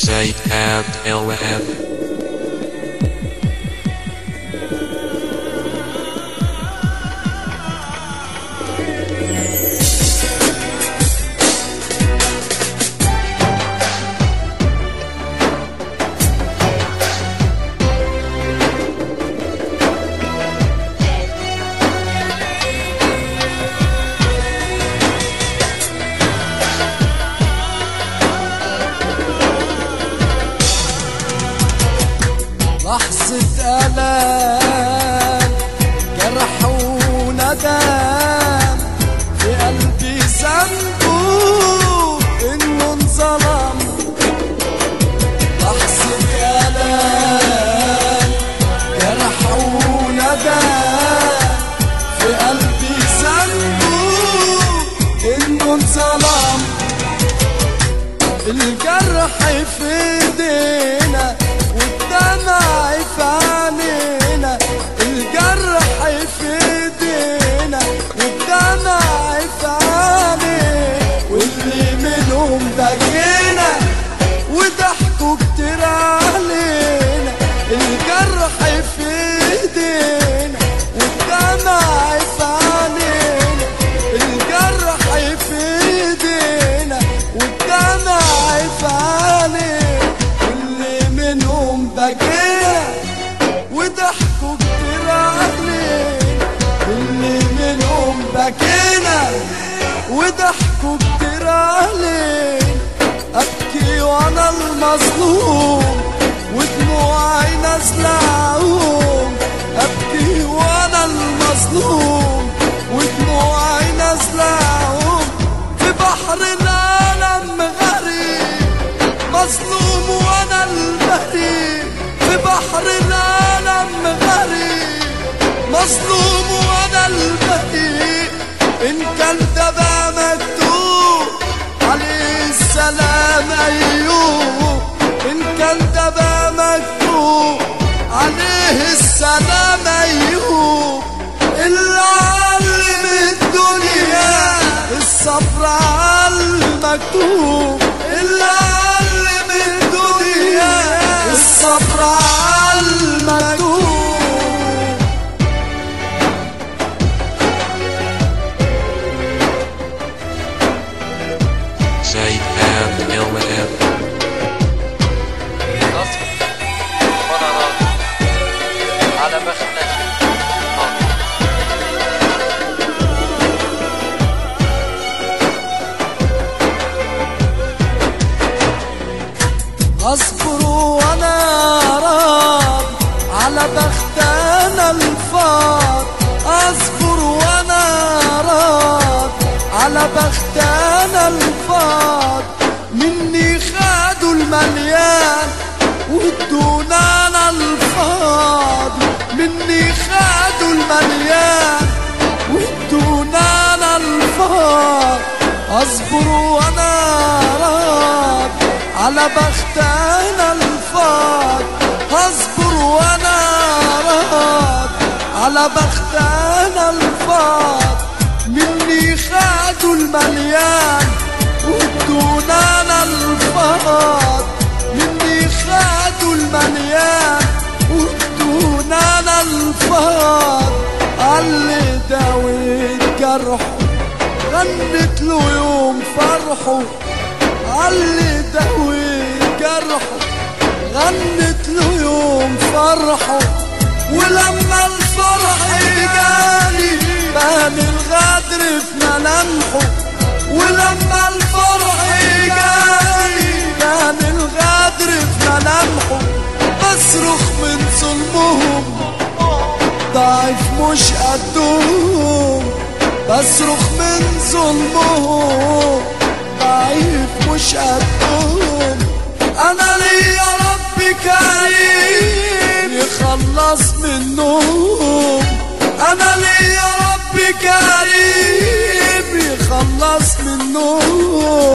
Say and LM. لحظة ألام جرح وندم في قلبي ذنبه إنه انظلم. لحظة ألام جرح وندم في قلبي ذنبه إنه انظلم. الجرح في ايدينا والدمع في عينينا، الجرح في ايدينا والدمع في عينينا، واللي منهم بكينا وضحكوا كتير علينا. الجرح في ايدينا والدمع في عينينا، الجرح في ايدينا والدمع في عينينا، واللي منهم بكينا وضحكوا كتير علينا. اللي منهم بكينا وضحكوا كتير علينا. أبكي وأنا المظلوم ودموعي نازلة عوم، أبكي وأنا المظلوم ودموعي نازلة عوم. في بحر العالم غريب مظلوم وأنا البريء، في بحر العالم غريب مظلوم وأنا البريء. إن كان ده بقى مكتوب عليه السلام أيوب، إن كان ده بقى مكتوب عليه السلام أيوب. اللي علم الدنيا الصبر على المكتوب، اللي علم الدنيا الصبر على المكتوب. Say and LM. نصر وانا راضي على بختك. أصبر وأنا راضي على بختنا الفاضي، أصبر وأنا راضي على بختنا الفاضي. مني خدوا المليان وادونا أنا الفاضي، مني خدوا المليان وادونا أنا الفاضي. أصبر وأنا راضي على بختنا الفاضي، هصبر وانا راضي على بختنا الفاضي. مني خدوا المليان وادونا انا الفاضي، مني خدوا المليان وادونا انا الفاضي. اللي داويت جرحه غنت له يوم فرحه، اللي داويت جرحه غنت له يوم فرحه. ولما الفرح جاني بان الغدر في ملامحه، ولما الفرح جاني بان الغدر في ملامحه. بصرخ من ظلمهم ضعيف مش قدهم، بصرخ من ظلمهم ضعيف مش قدهم. انا ليا رب كريم يخلص منهم، انا ليا رب كريم يخلص منهم.